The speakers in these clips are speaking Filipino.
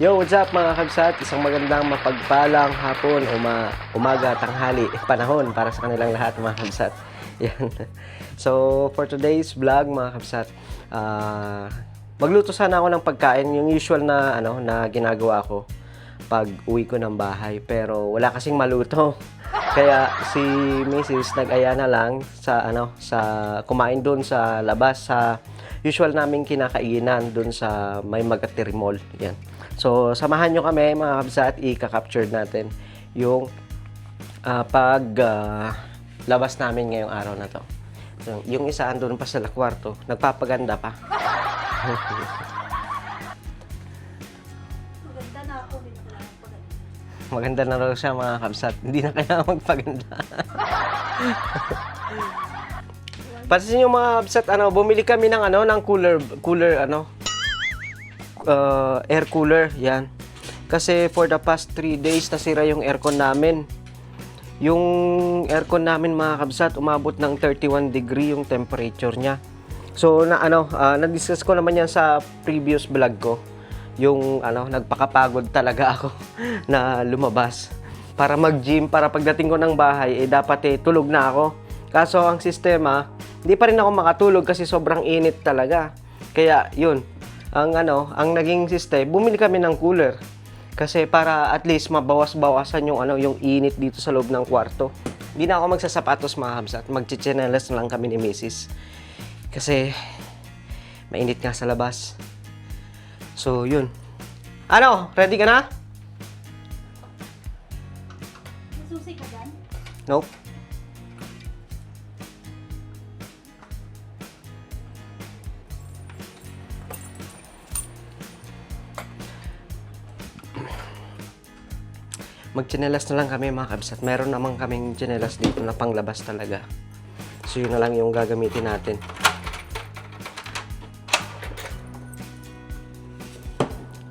Yo, what's up mga kabsat? Isang magandang mapagpalang hapon o umaga, tanghali, panahon para sa kanilang lahat mga kabsat. Yan. So, for today's vlog mga kabsat, magluto sana ako ng pagkain, yung usual na na ginagawa ko pag uwi ko ng bahay, pero wala kasing maluto. Kaya si Mrs. nag-aya na lang sa sa kumain doon sa labas sa usual naming kinakainan doon sa may Magatiri Mall. Yan. So, samahan nyo kami mga kabsat, i-capture natin yung labas namin ngayong araw na to. So, yung isa andun pa sa kwarto, nagpapaganda pa. Maganda na ako, hindi na kailangan magpaganda. Maganda na raw siya mga kabsat, hindi na kailangan magpaganda. Pansin nyo mga kabsat, bumili kami ng ng cooler air cooler, yan. Kasi for the past 3 days nasira yung aircon namin. Yung aircon namin mga kabsat, umabot ng 31 degree yung temperature niya. So na-discuss ko naman yan sa previous vlog ko. Yung nagpakapagod talaga ako na lumabas para mag-gym, para pagdating ko ng bahay dapat tulog na ako. Kaso ang sistema, hindi pa rin ako makatulog kasi sobrang init talaga. Kaya yun, ang naging system, bumili kami ng cooler. Kasi para at least mabawas-bawasan yung init dito sa loob ng kwarto. Hindi na ako magsasapatos mga kabsat, magchichinelas na lang kami ni Mrs. Kasi mainit nga sa labas. So yun. Ready ka na? May susi ka dyan? Nope. Magchinelas na lang kami mga kabsat. Meron naman kaming chinelas dito na panglabas talaga. So yun na lang yung gagamitin natin.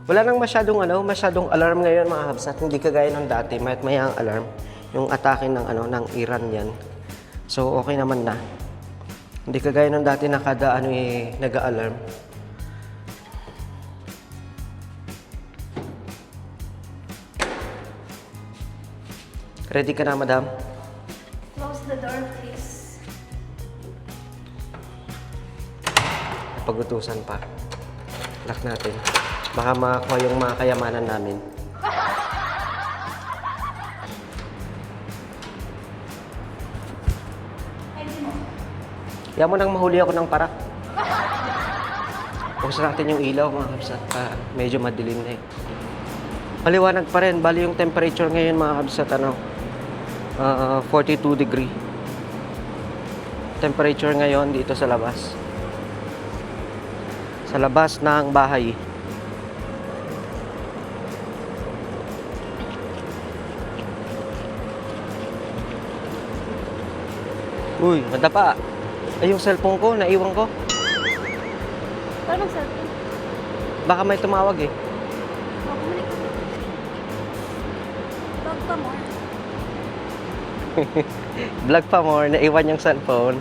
Wala nang masyadong alarm ngayon mga kabsat. Hindi kagaya ng dati, may ang alarm. Yung atake ng Iran yan. So okay naman na. Hindi kagaya ng dati na kada nag-a-alarm. Ready ka na, madam? Close the door, please. Pag-utusan pa. Lock natin. Baka makakuha yung mga kayamanan namin. Ay, di mo. Kaya mo nang mahuli ako ng parak. Buksan natin yung ilaw mga kabsat. Medyo madilim na eh. Maliwanag pa rin. Bali yung temperature ngayon mga kabsat 42 degree. Temperature ngayon dito sa labas. Sa labas ng bahay. Uy, madapa. Ay, yung cellphone ko, naiwan ko. Paano cellphone? Baka may tumawag eh. Bumalik ka. Bag pa mo. Vlog pa more, naiwan yung cellphone.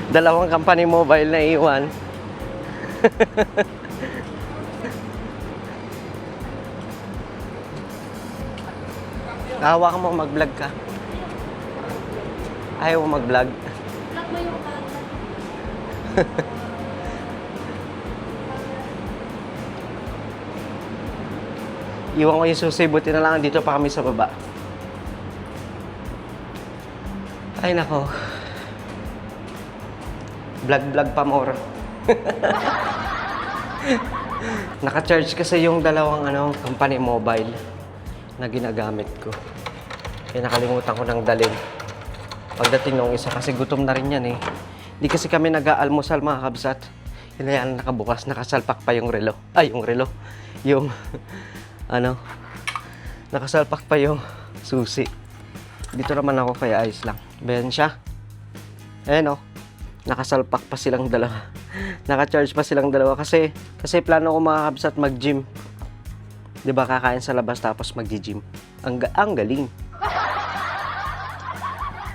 Dalawang company mobile na iwan. Hawakan mo, mag-vlog ka. Ayaw mo mag-vlog. Lock mo yung bag. Iwan ko yung susi, buti na lang dito pa kami sa baba. Ay nako. Vlog pa more. Naka-charge kasi yung dalawang company mobile na ginagamit ko. Kaya nakalimutan ko nang dalhin. Pagdating nung isa kasi gutom na rin yan eh. Hindi kasi kami nag-aalmusal mga kabsat. Hinayaan nakabukas, nakasalpak pa yung relo. Ay, yung relo. Yung nakasalpak pa yung susi. Dito naman ako kaya ayos lang. Ben siya. Ayan nakasalpak pa silang dalawa. Naka-charge pa silang dalawa kasi plano ko mga kabsat mag-gym. 'Di ba kakain sa labas tapos mag-gym. Ang galing.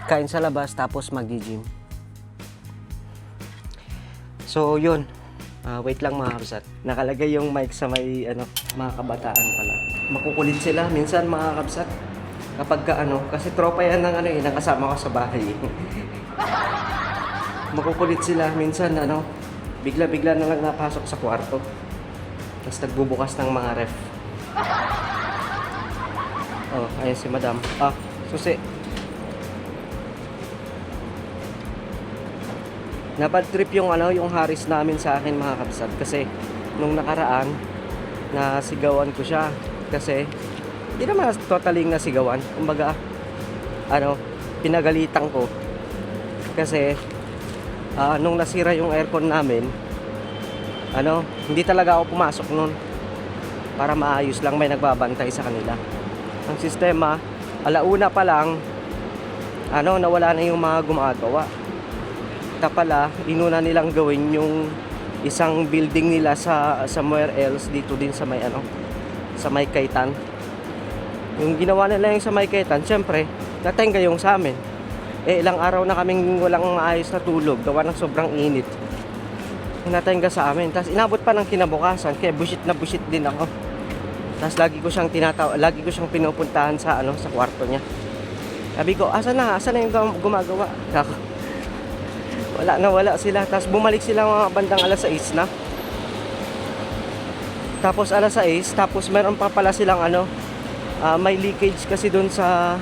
Kain sa labas tapos mag-gym. So, yun. Wait lang mga kabsat. Nakalagay yung mic sa may mga kabataan pala. Makukulit sila minsan mga kabsat. Kapag ka kasi tropa yan ng ng kasama ko sa bahay. Makukulit sila minsan bigla-bigla na lang napasok sa kwarto. Tapos nagbubukas ng mga ref. Oh, ayun si madam. Susi. Nabad trip yung yung Haris namin sa akin mga kabsat kasi nung nakaraan nasigawan ko siya kasi hindi naman totally nasigawan. Kumbaga pinagalitan ko kasi nung nasira yung aircon namin hindi talaga ako pumasok nun para maayos lang, may nagbabantay sa kanila. Ang sistema, alauna pa lang nawala na yung mga gumagawa. Pala, inuna nilang gawin yung isang building nila sa somewhere else dito din sa may sa may Kaitan. Yung ginawa nila yung sa may Kaitan, syempre, natenga yung sa amin. Ilang araw na kaming walang maayos na tulog, gawa ng sobrang init. Natenga sa amin. Tapos inabot pa ng kinabukasan, kaya busit na busit din ako. Tapos lagi ko siyang pinupuntahan sa sa kwarto niya. Sabi ko, asa na yung gumagawa? Wala sila. Tapos bumalik sila mga bandang alas 6 na. Tapos alas 6, tapos meron pa pala silang may leakage kasi doon sa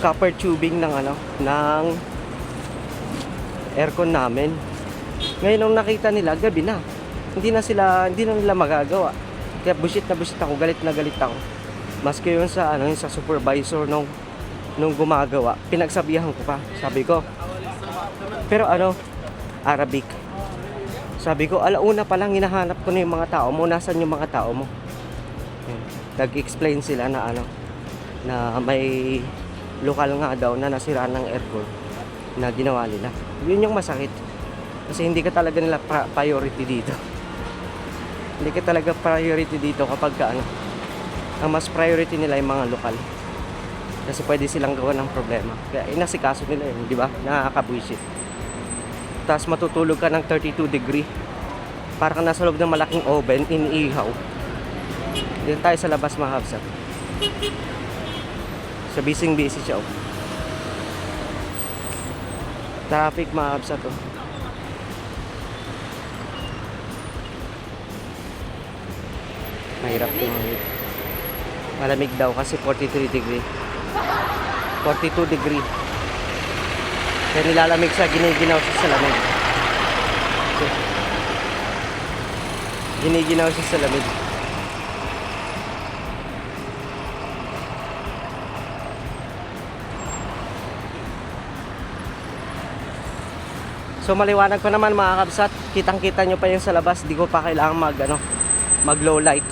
copper tubing ng ng aircon namin. Ngayon nung nakita nila, gabi na. Hindi na nila magagawa. Kaya busit ako, galit na galit ako. Maski yun sa yung sa supervisor nung gumagawa, pinagsabihan ko pa. Sabi ko, pero Arabic. Sabi ko, alauna pa lang hinahanap ko na yung mga tao mo. Nasaan yung mga tao mo? Nag-explain sila na na may lokal nga daw na nasiraan ng aircon na ginawa nila. Yun yung masakit. Kasi hindi ka talaga nila priority dito. Hindi ka talaga priority dito kapag ang mas priority nila yung mga lokal. Kasi pwede silang gawa ng problema. Kaya inasikaso nila yun, di ba? Nakakabwisit. Tapos matutulog ka ng 32 degree. Para ka nasa loob ng malaking oven, iniihaw. Dito tayo sa labas mga kabsat. Sa busy siya. Traffic mga kabsat. Mahirap tumawid. Malamig daw kasi 43 degree. 42 degree. Kaya nilalamig siya, giniginaw siya sa lamig. Giniginaw siya sa lamig. So maliwanag pa naman mga kabsat. Kitang-kita nyo pa yung sa labas. Di ko pa kailangan mag low light.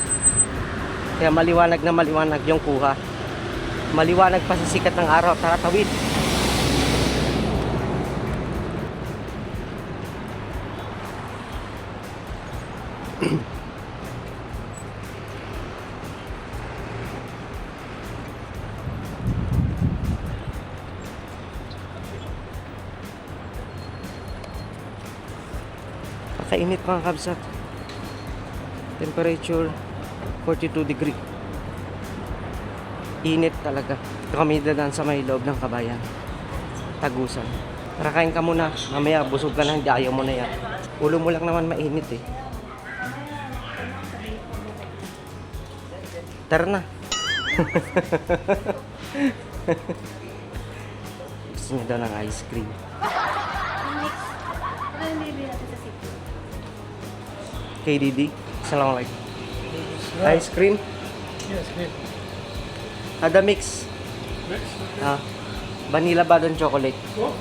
Kaya maliwanag na maliwanag yung kuha. Maliwanag pa sa sikat ng araw. Tara, tawid. Kainit mga kabsat. Temperature 42 degree. Init talaga. Ito kami dadaan sa may loob ng Kabayan, Tagusan. Tara, kain ka muna. Mamaya busog ka na, hindi ayaw mo na yan. Ulo mo lang naman mainit eh. Tara na. Gusto niya daw ng ice cream. Ano yung bibili natin sa city? KDD. Assalamualaikum. Ice cream? Yes, cream. Ada mix. Mix? Vanilla ba doon chocolate? Oh,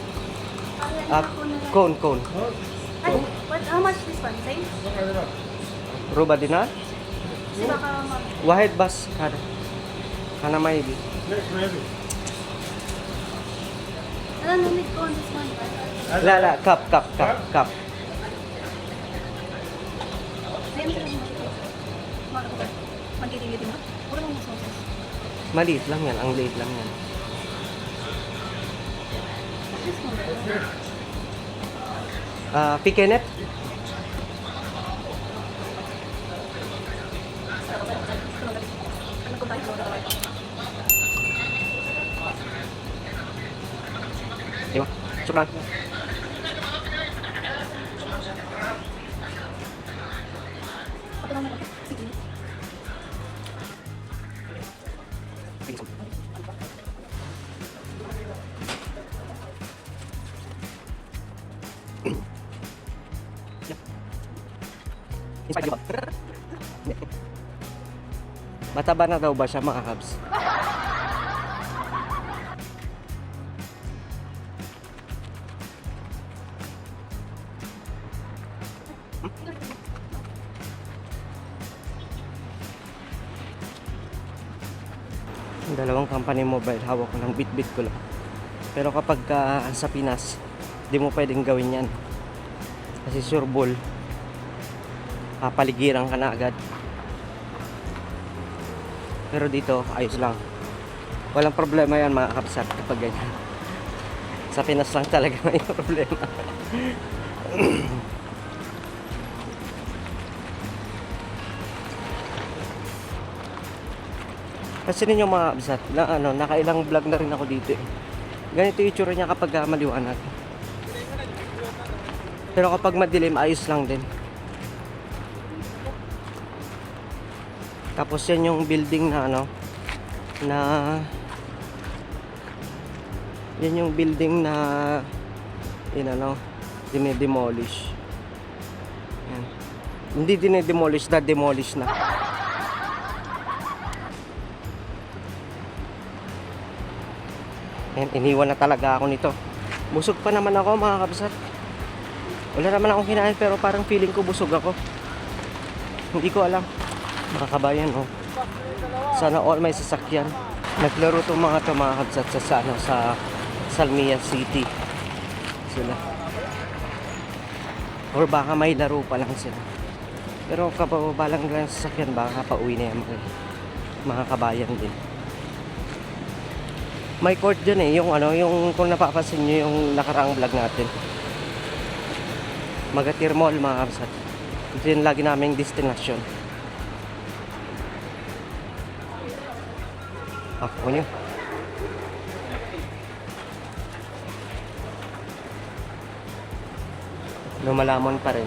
Cone. Ay, how much this one? Same? look at that. Ruba dinar? Kasi baka Wahid bas. Kana may di. Next, maybe. Alam, no need ko on this one. La, cup. Same lang. Magiging mo? Puro mo sauces. Maliit lang yan. Ang liit lang yan. This one. Pikenep? restaurant. Mataba na daw ba siya mga kabs? Yung dalawang company mobile, hawak ko ng Bitbit ko lang. Pero kapag sa Pinas, di mo pwedeng gawin yan. Kasi sureball, papaligiran ka na agad. Pero dito, ayos lang. Walang problema yan mga kapsat kapag ganyan. Sa Pinas lang talaga may problema. Kasi ninyo mga kapsat, na, nakailang vlog na rin ako dito eh. Ganito yung itsura niya kapag maliwanag. Pero kapag madilim, ayos lang din. Tapos yan yung building na na yan yung building na dinedemolish. Yan. Hindi dinedemolish na, demolish na. Yan, iniwan na talaga ako nito. Busog pa naman ako mga kabsat. Wala naman akong kinain pero parang feeling ko busog ako. Hindi ko alam. Mga kabayan, oh. Sana all may sasakyan. Naglaro to mga kabsat sa Salmia City. Sila. Or baka may laro pa lang sila. Pero kapababa lang lang sa sasakyan, baka pauwi na yan mga kabayan din. May court dyan eh, yung kung napapansin nyo yung nakaraang vlog natin. Magatir Mall mga kabsat. Ito yung lagi naming destination. Ako nyo. Lumalamon pa rin.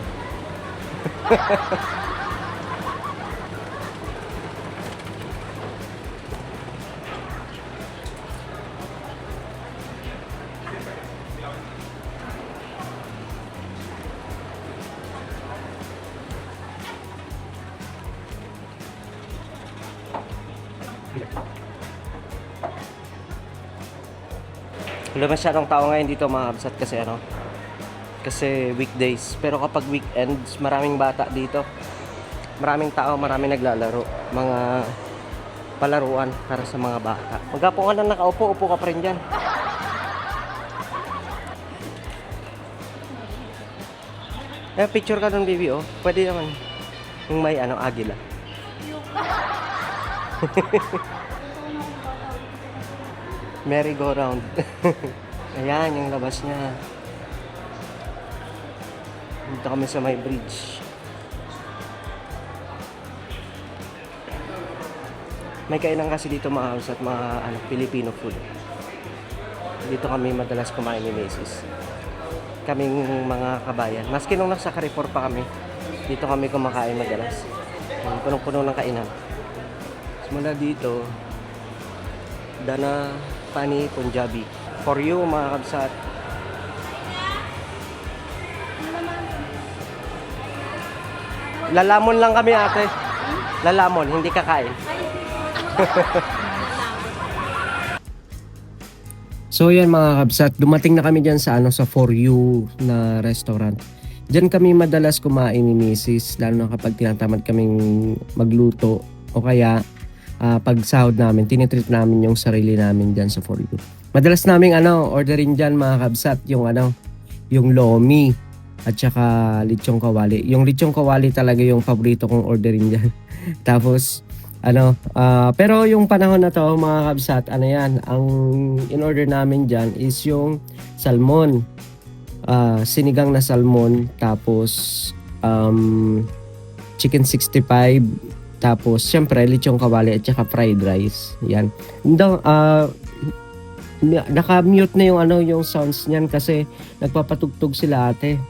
Wala masyadong tao ngayon dito mga kabsat kasi weekdays. Pero kapag weekends, maraming bata dito. Maraming tao, maraming naglalaro. Mga palaruan para sa mga bata. Magkapo ka na nakaupo, upo ka pa rin dyan. Picture ka ng baby, oh. Pwede naman. Yung may agila. Merry-go-round. Ayan, yung labas niya. Dito kami sa may bridge. May kainan kasi dito mga house at mga Filipino food. Dito kami madalas kumain ni Macy's. Kaming mga kabayan. Maski nung nasa Carrefour pa kami, dito kami kumakain madalas. Punong-puno ng kainan. Simula dito, Dana Pani Punjabi. For you mga kabsat. Lalamon lang kami ate. Lalamon, hindi kakain. So yan mga kabsat, dumating na kami dyan sa sa For You na restaurant. Diyan kami madalas kumain ni Mrs. Lalo na kapag tinatamad kaming magluto o kaya pag sahod namin, tinitreat namin yung sarili namin dyan sa For You. Madalas namin orderin dyan mga kabsat yung lomi at saka lechong kawali. Yung lechong kawali talaga yung paborito kong orderin dyan. Tapos pero yung panahon na to mga kabsat, yan, ang in-order namin dyan is yung salmon. Sinigang na salmon, tapos chicken 65, tapos syempre lechong kawali at saka fried rice. Yan. Naka-mute na yung yung sounds niyan kasi nagpapatugtog sila ate.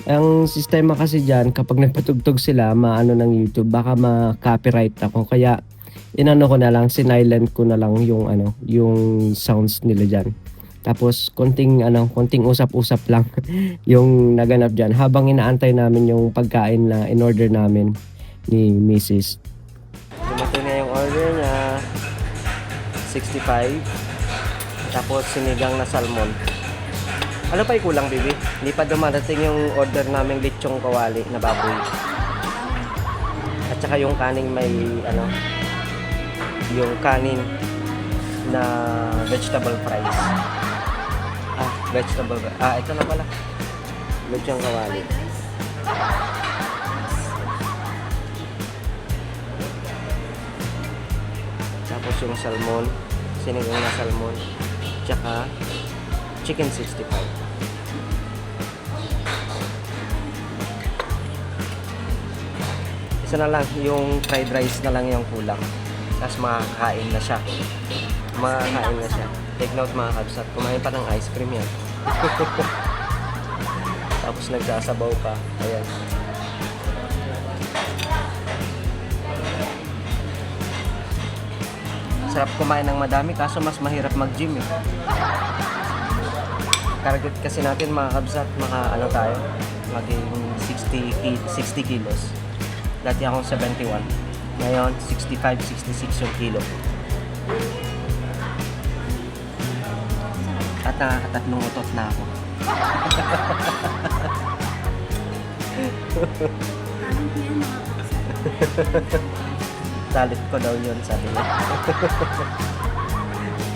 Ang sistema kasi diyan kapag nagpatugtog sila, maano ng YouTube, baka ma-copyright ako. Kaya inano ko na lang, sinilent ko na lang yung yung sounds nila diyan. Tapos konting usap-usap lang yung naganap diyan habang inaantay namin yung pagkain na in-order namin ni Mrs. Dumating na yung order niya. 65. Tapos sinigang na salmon. Ano pa ikulang, baby? Hindi pa dumadating yung order namin lechong kawali na baboy. At saka yung kaning may yung kanin na vegetable fries. Ito na pala. Lechong kawali. Tapos yung salmon, sinigang na salmon, tsaka chicken 65. Isa na lang, yung fried rice na lang yung kulang. Tapos makakain na siya. Take note mga kabsat, kumain pa ng ice cream yan. Tapos nagsasabaw pa. Ayan. Sarap kumain ng madami kaso mas mahirap mag-gym eh. Target kasi natin mga kabsat, tayo, maging 60 kilos. Dati akong 71. Ngayon, 65, 66 yung kilo. At nakakatatlong utot na ako. Anong yan mga kapsa? Dalit ko daw yun, sabi niya.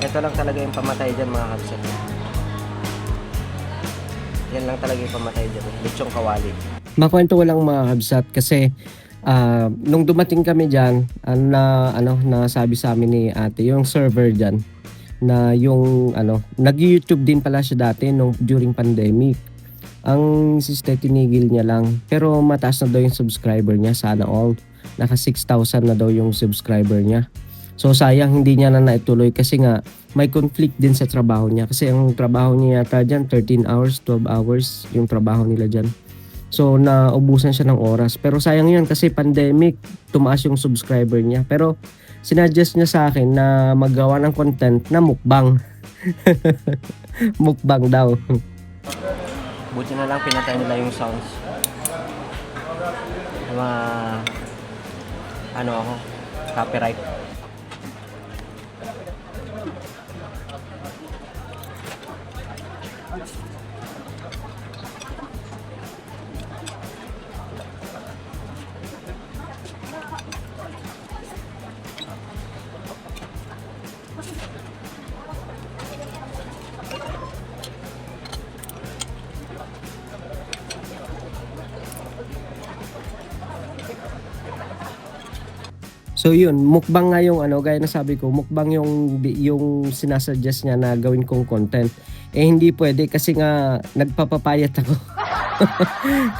Ito lang talaga yung pamatay dyan mga kabsat. Yan lang talaga yung pamatay dyan. Lechong kawali. Makwento ko lang mga kabsat kasi nung dumating kami dyan, na sabi sa amin ni ate, yung server dyan, na yung nag-YouTube din pala siya dati during pandemic. Ang siste tinigil niya lang. Pero mataas na daw yung subscriber niya, sana all. Naka 6,000 na daw yung subscriber niya. So sayang hindi niya na naituloy kasi nga may conflict din sa trabaho niya. Kasi ang trabaho niya yata dyan, 13 hours, 12 hours yung trabaho nila dyan. So naubusan siya ng oras. Pero sayang yun kasi pandemic, tumaas yung subscriber niya. Pero sinuggest niya sa akin na maggawa ng content na mukbang. Mukbang daw. Buti na lang pinatay nila yung sounds. Copyright. So yun, mukbang nga yung gaya na sabi ko, mukbang yung sinasuggest niya na gawin kong content. Eh hindi pwede kasi nga nagpapapayat ako.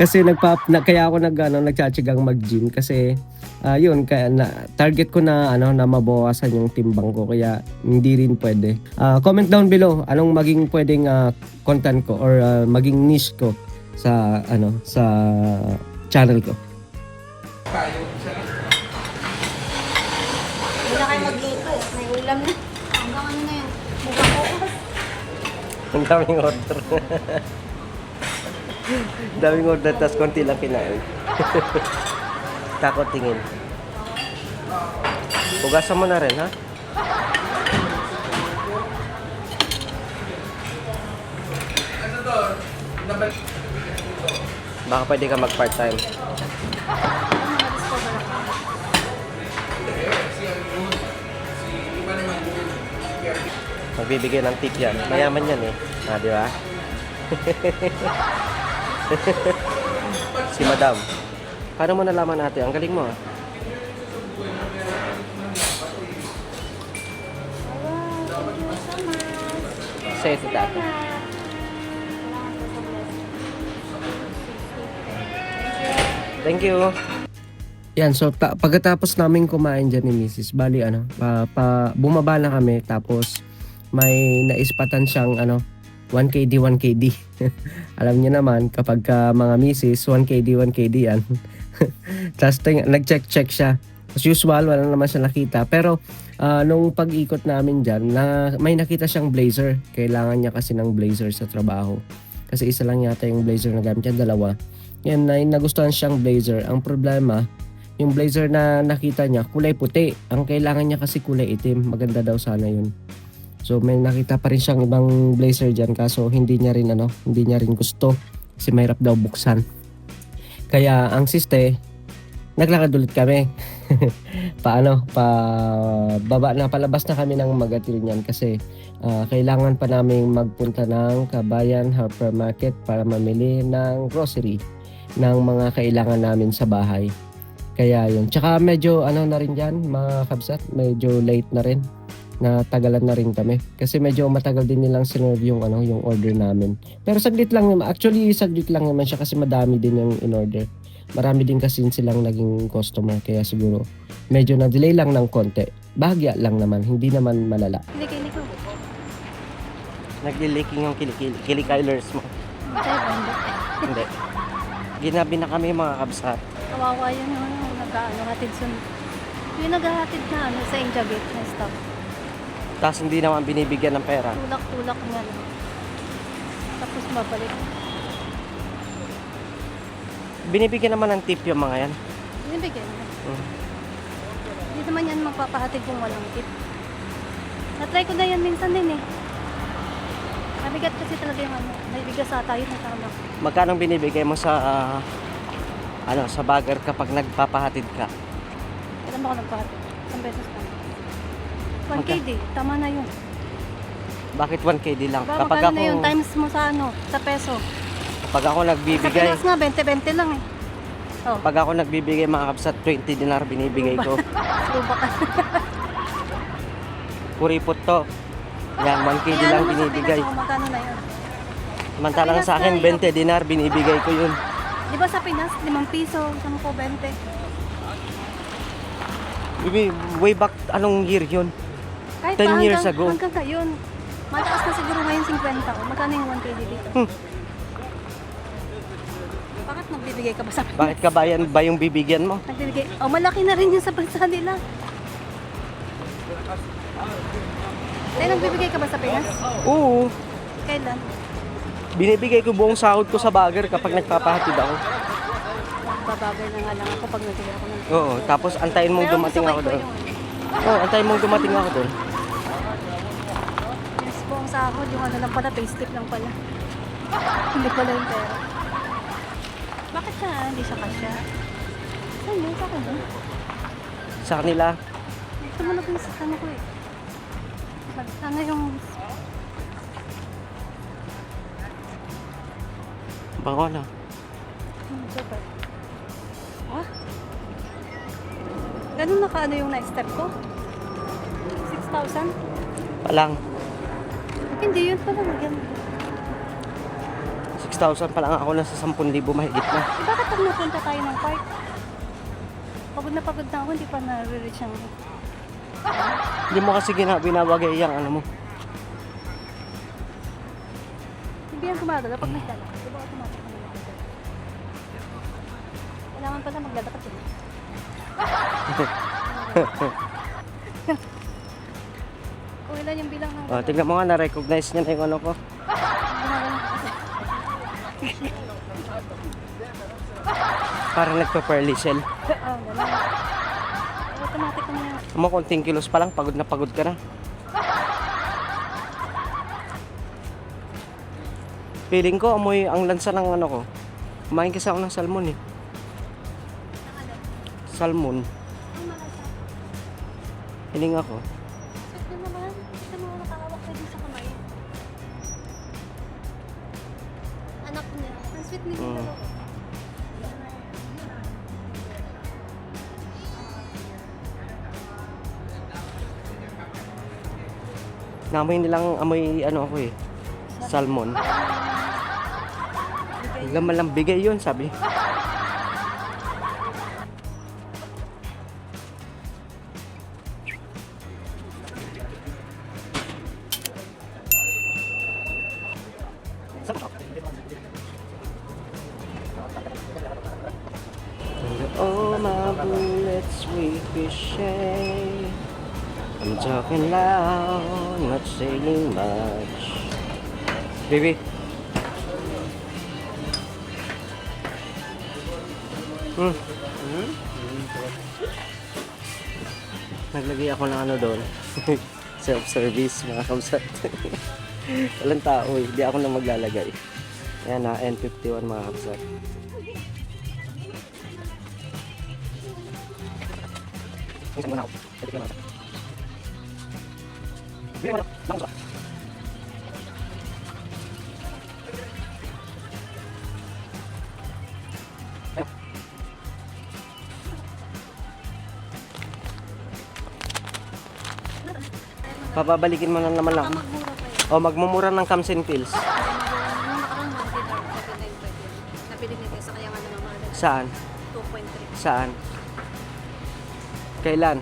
Kasi kaya ako nagtsatsagang mag-gym kasi yun, kaya target ko na na mabawasan yung timbang ko kaya hindi rin pwede. Comment down below anong maging pwedeng content ko or maging niche ko sa sa channel ko. Hindi na kayo magluto. May ulam na. Hanggang ano na yun. Mukhang bukas. Ang daming order. Daming order, tas konti lang kinain. Takot tingin. Hugasan mo na rin, ha? Baka pwede ka mag-part-time. Magbibigay ng tip yan. Mayaman yan eh. Di ba? Si Madam. Paano mo nalaman natin? Ang galing mo ah. Say it that. Thank you. Yan, so pagkatapos namin kumain dyan ni Mrs. Bali bumaba na kami tapos may naispatan siyang 1KD 1KD. Alam niyo naman kapag mga misis 1KD 1KD yan. Tapos nag-check siya. As usual, wala naman siya nakita. Pero nung pag-ikot namin dyan, may nakita siyang blazer. Kailangan niya kasi ng blazer sa trabaho. Kasi isa lang yata yung blazer na gamit niya, dalawa. Yan, nagustuhan siyang blazer. Ang problema, yung blazer na nakita niya, kulay puti. Ang kailangan niya kasi kulay itim. Maganda daw sana yun. So may nakita pa rin siyang ibang blazer dyan. Kaso hindi niya rin gusto. Kasi mahirap daw buksan. Kaya ang siste, naglakad ulit kami. Palabas na kami ng Magatilyan kasi kailangan pa namin magpunta ng Kabayan Hypermarket para mamili ng grocery ng mga kailangan namin sa bahay. Kaya yun. Tsaka medyo na rin dyan mga kabsat, medyo late na rin. Natagalan na rin kami kasi medyo matagal din nilang sinerve yung order namin. Pero saglit lang naman, actually saglit lang naman siya kasi madami din yung in-order. Marami din kasi silang naging customer kaya siguro medyo na-delay lang ng konti. Bahagya lang naman, hindi naman malala. Kilikili ko. Nagli-leaking yung kilikilers mo. Hindi. Ginabi na kami mga kabsat. Kawawa yun yung hatid sun. Yung naghahatid na sa Injabit na stop. Tapos hindi naman binibigyan ng pera. Tulak-tulak nga lang. Tapos mabalik. Binibigyan naman ng tip yung mga yan. Binibigyan na. Hindi naman yan magpapahatid kung walang tip. Na-try ko na yan minsan din eh. Mabigat kasi talaga yung naibigas sa tayo na tama. Magkano binibigay mo sa sa bagger kapag nagpapahatid ka? Kailan ba ako nagpahatid? 1 pesos pa. 1KD, tama na yun. Bakit 1KD lang? Diba, Kapag magkano na yun? Times mo sa peso. Kapag ako Sa nagbibigay, Pinas nga, 20-20 lang eh. Oh. pag ako nagbibigay mga kabsat, 20 dinar binibigay ko. Luba ka. Kuripot to. Yan, 1KD Kaya lang naman sa binibigay. Pinas, magkano na yun? Samantalang Sa sa akin, Pinas 20 dinar binibigay ko yun. Di ba sa Pinas, 5 piso, 10, 20. Way back, anong year yun? Kahit 10 pa years ago. Hanggang ngayon. Mataas na siguro ngayon 50. Magkano yung 1KD dito? Bakit nagbibigay ka ba sa Pinas? Bakit kabayan ba yung bibigyan mo? Nagbibigay. Oh, malaki na rin yun sa bansa nila. Tayo, nagbibigay ka ba sa Pinas? Oo. Kailan? Binibigay ko buong sahod ko sa bagger kapag nagpapahatid ako. Babagal na nga lang ako pag nagbibigay ako ng... Oo, tapos antayin mong Pero dumating gusto ako ko doon. yung... Oo, antayin mong dumating ako doon. Yes, buong sahod, yung lang pala, payslip lang pala. Hindi pala yung pera. Bakit siya? Hindi siya kasya? Ay, may sa akin doon. Sa kanila, Tumunog yung sa ano ko eh. Ano yung... bango na. Super. Ah? Ganun naka ano yung na-step ko? 6,000? Palang, Hindi, yun pala nagyan. 6,000 pa lang ako nasa 10,000 mahigit na. Eh, bakit pag napunta tayo ng park? Pagod na ako, hindi pa na-reach ang... Hindi mo kasi binabagay yung ano mo. Hindi yan gumagalaw pag nagdala. Di ba automatic na nagdala? Kailangan pala maglalakad yun. Kung ilan yung bilang ng... Tingnan mo nga, na-recognize niya na yung ano ko. Parang nagpa-pearly shell. Oh, gano'n. Automatic na yan. Mga konting kilos pa lang, pagod na pagod ka na. Feeling ko, amoy ang lansa ng ano ko. Kumain kasi ako ng salmon eh. Salmon. Hiling ako. Sweet na naman. Kita mo nakakawak ka din sa kamay. Anak niya. Ang sweet ni Lolo. Namoy nilang amoy ano ako eh. Salmon. Hanggang malang bigay yun, sabi. ricochet. I'm talking loud, not saying much. Baby. Naglagay ako ng ano doon. Self-service mga kamsat. Walang tao eh. Hindi ako na maglalagay. Ayan na, N51 mga kamsat. Isang muna ako. Ito ka na. Bili mo na. Lang sa. Ayun. Papabalikin mo na naman lang. Magmura pa yun. O, magmumura ng Kamsen Pills. Nung nakarang monthly daw, 49 Napili ni Tessa, kaya nga namamahalan. Saan? 2.3. Saan? Kailan?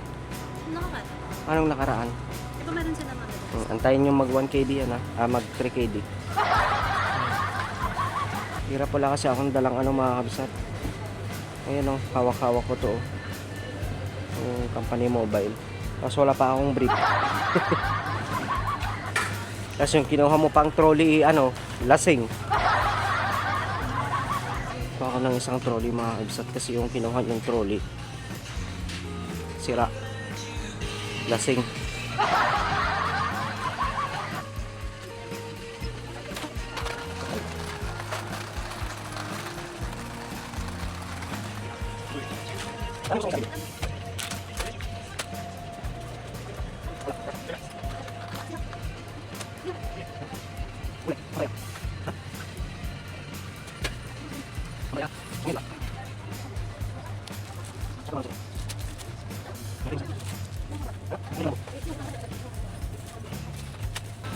Nakakat. Anong nakaraan? Di ba meron sila mga Antayin yung mag 1KD yan ha. Mag 3KD. Hirap pala kasi akong dalang ano mga kabsat. Ayun o, hawak-hawak ko to o. Yung company mobile. Tapos wala pa akong brief. Tapos yung kinuha mo pang trolley, ano, lasing. Kuha ko ng isang trolley mga kabsat kasi yung kinuha yung trolley sira. Lasing. Ano sa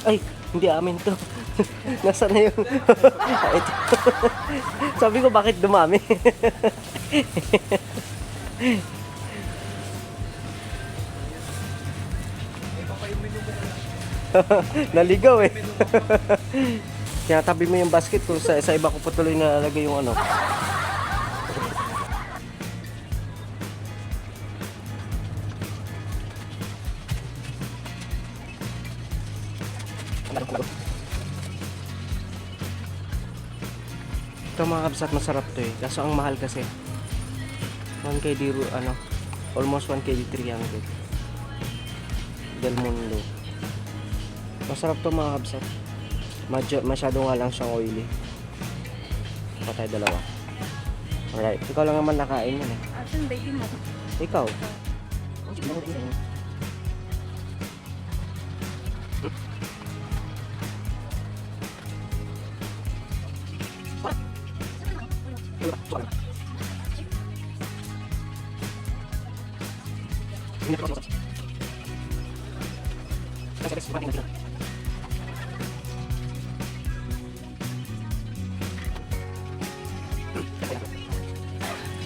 Ay, hindi amin to. Nasaan na yung... Ito. Sabi ko, bakit dumami? Naligaw eh. Kaya tabi mo yung basket ko. Sa iba ko patuloy na lagay yung ano. Ito mga kabsat, masarap to eh. Kaso ang mahal kasi. 1KD, ano, almost 1KD 300. Del Mundo. Masarap to mga kabsat. Masyado nga lang siyang oily. Patay dalawa. Alright, ikaw lang naman nakain yan eh. Asan baby mo? Ikaw?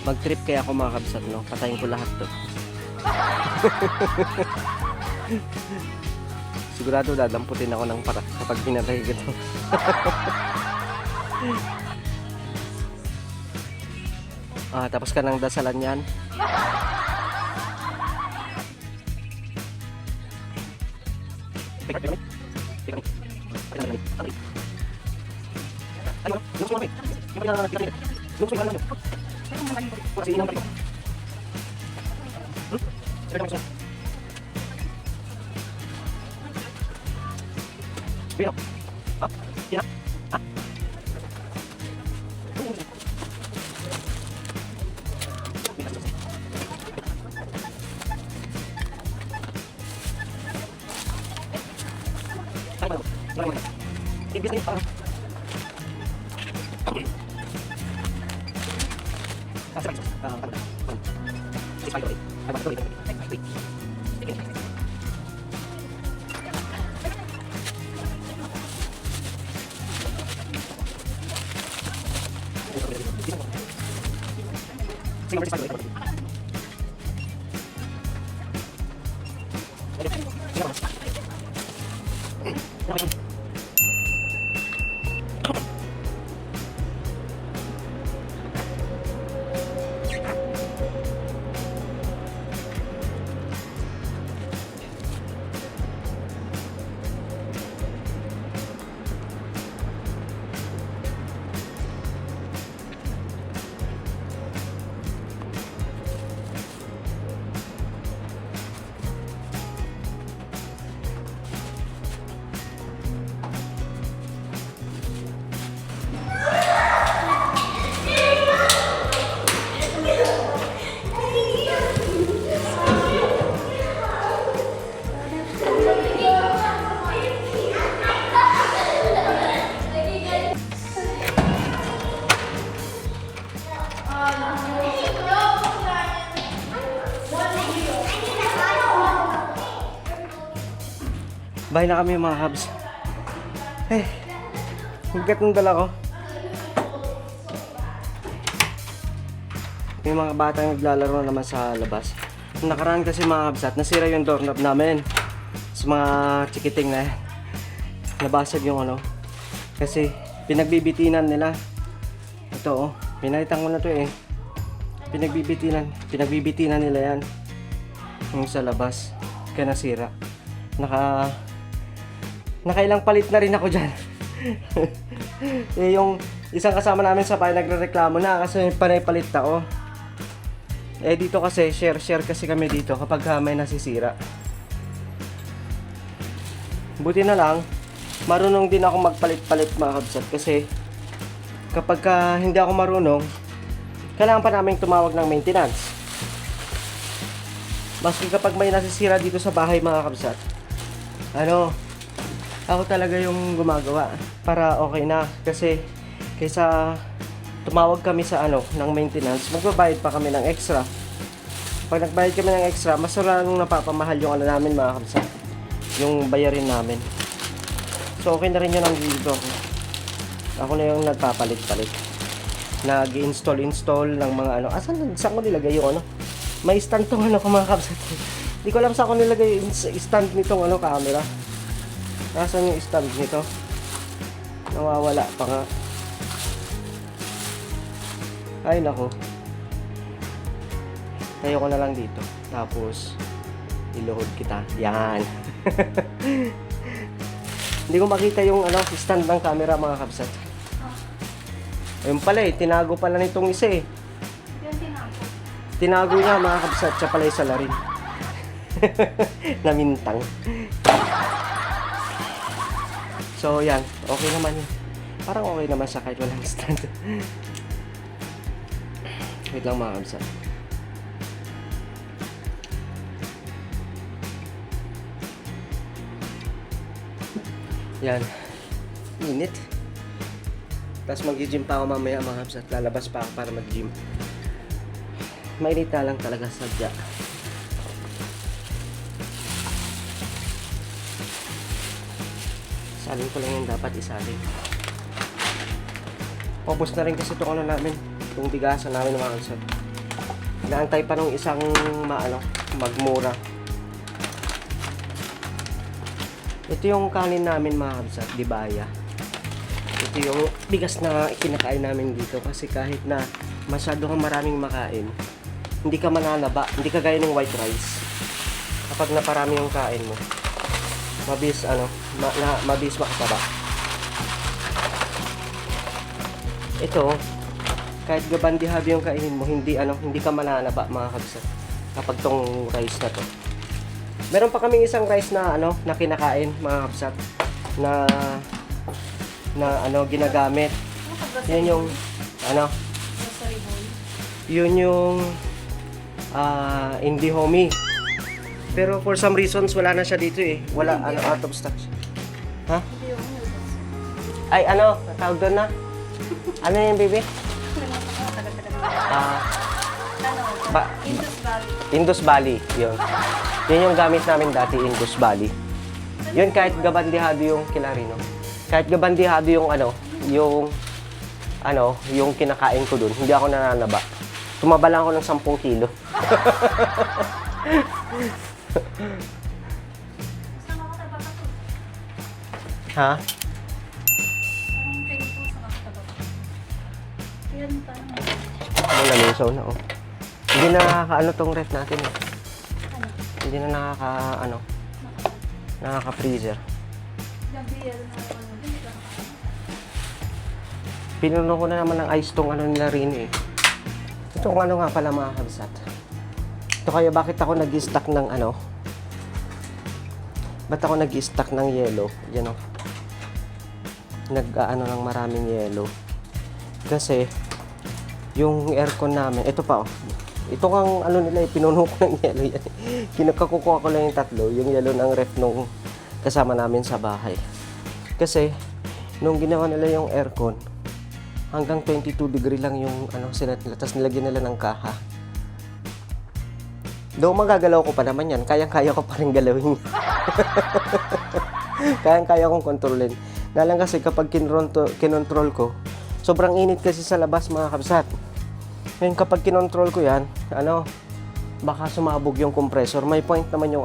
Mag-trip kaya ako mga kabsat, no? Patayin ko lahat to. Sigurado dadamputin ako ng para kapag pinatay ko to. Tapos ka ng dasalan yan. Bahay na kami mga kabs. Eh, higgat ng dala ko. May mga batang naglalaro naman sa labas. Nakaraan kasi mga kabs at nasira yung doorknob namin. Sa mga chikiting na nabasag yung ano. Kasi pinagbibitinan nila. Ito oh, pinalitan ko na to eh. Pinagbibitinan nila yan. Yung sa labas. Kaya nasira. Nakailang palit na rin ako dyan. Eh, yung isang kasama namin sa bahay nagrereklamo na kasi panay palit ako. Eh dito kasi share kasi kami dito kapag may nasisira. Buti na lang marunong din ako magpalit-palit mga kabsat kasi kapag hindi ako marunong kailangan pa namin tumawag ng maintenance. Maski kapag may nasisira dito sa bahay mga kabsat, ako talaga yung gumagawa para okay na. Kasi kaysa tumawag kami sa ng maintenance, magbabayad pa kami ng extra. Pag nagbayad kami ng extra, mas lalong napapamahal yung namin mga kabsat, yung bayarin namin. So okay na rin yun ang dito. Ako na yung nagpapalit-palit. Nag-install ng mga saan ko nilagay yung may stand tong ko mga kabsat. Hindi ko alam saan ko nilagay yung stand nitong camera. Nasaan yung stand nito? Nawawala pa nga. Ay nako. Tayo ko na lang dito. Tapos iluhod kita. Yan. Hindi ko makita yung stand ng camera mga kabsat. Ayun pala eh, tinago pala nitong isa eh. Yan tinago. Tinago niya mga kabsat, siya pala yung salarin. Namintang. So yan, okay naman yun. Parang okay naman siya kahit walang stand. Wait lang mga kabsat. Yan. Init. Tapos mag-gym pa ako mamaya mga kabsat. Lalabas pa ako para mag-gym. Mainit na lang talaga sadya. Salin ko lang yung dapat isalin. Paubos na rin kasi itong namin. Itong bigasan namin mga kabsat. Inaantay pa nung isang magmura. Ito yung kanin namin mga kabsat, dibaya. Ito yung bigas na kinakain namin dito kasi kahit na masyado kang maraming makain, hindi ka mananaba, hindi ka gaya ng white rice. Kapag naparami yung kain mo, mabilis mabilis makataba. Ito, kahit gabandihado yung kainin mo, hindi ka mananaba mga kabsat kapag tong rice na to. Meron pa kaming isang rice na na kinakain mga kabsat na ginagamit. Yan yung Grocery boy. yun yung Indie Homie. Pero for some reasons wala na siya dito eh. Wala out of stock. Ha? Hindi yung noodles. Ay tawag doon na. Ano yung baby? Indus Valley. Indus Valley, yun. Yun yung gamit namin dati, Indus Valley. Yun kahit gabandihado yung Kilarino. Kahit gabandihado yung yung kinakain ko dun, hindi ako nananaba. Tumaba lang ako ng 10 kilo. Ha? Parang kayo po sa kakataba. Yan parang Ano lamisaw na oh. Hindi na nakaka tong ref natin eh. Hindi na nakaka-freezer. Gabriel na Pinuno ko na naman ng ice tong nila rin eh. Itong nga pala mga kabsat. Ito kaya bakit ako nag-stock ng ba't ako nag-stock ng yellow? Yan o. Ng maraming yellow. Kasi yung aircon namin, ito pa oh. Ito kang nila, pinuno ko ng yellow yan. Kinakakukuha ko lang yung tatlo, yung yellow ng ref nung kasama namin sa bahay. Kasi, nung ginawa nila yung aircon, hanggang 22 degree lang yung sinet nila, tapos nilagyan nila ng kaha. Though magagalaw ko pa naman yan, kayang-kaya ko pa rin galawin. Kaya kong kontrolin. Nga lang kasi kapag kinontrol ko, sobrang init kasi sa labas mga kabsat. Ngayon kapag kinontrol ko yan, baka sumabog yung compressor. May point naman yung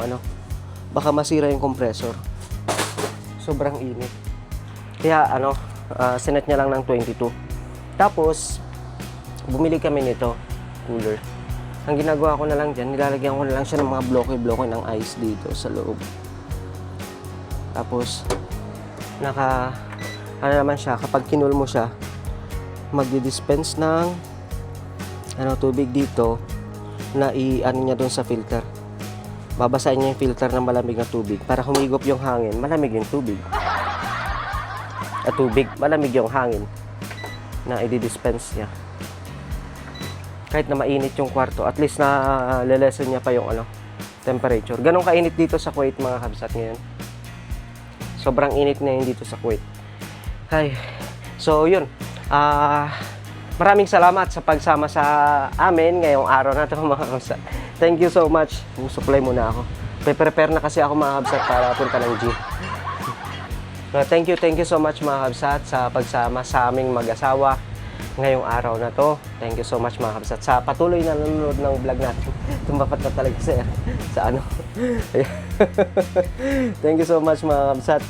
baka masira yung compressor. Sobrang init. Kaya sinet niya lang ng 22. Tapos, bumili kami nito, cooler. Ang ginagawa ko na lang dyan, nilalagyan ko na lang siya ng mga bloke-bloke ng ice dito sa loob. Tapos, naman siya, kapag kinul mo siya, magdi-dispense ng tubig dito na niya doon sa filter. Babasahin niya yung filter ng malamig na tubig para humigop yung hangin, malamig yung tubig. At tubig, malamig yung hangin na i-dispense niya. Kahit na mainit yung kwarto, at least na lelesen niya pa yung temperature. Ganun kainit dito sa Kuwait mga kabsat ngayon. Sobrang init na yun dito sa Kuwait. Ay, so yun. Maraming salamat sa pagsama sa amin ngayong araw na ito mga kabsat. Thank you so much. Supply muna ako. Prepare na kasi ako mga kabsat para punta ng gym. Thank you so much mga kabsat sa pagsama sa aming mag-asawa ngayong araw na to. Thank you so much mga kabsat sa patuloy na nanonood ng vlog natin. Tumapat na talaga sa Thank you so much mga kabsat.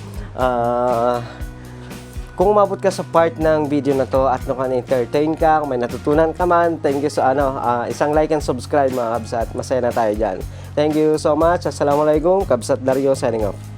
Kung umabot ka sa part ng video na to at na-entertain ka, kung may natutunan ka man, thank you sa isang like and subscribe mga kabsat. Masaya na tayo dyan. Thank you so much. Assalamualaikum. Kabsat Dario signing off.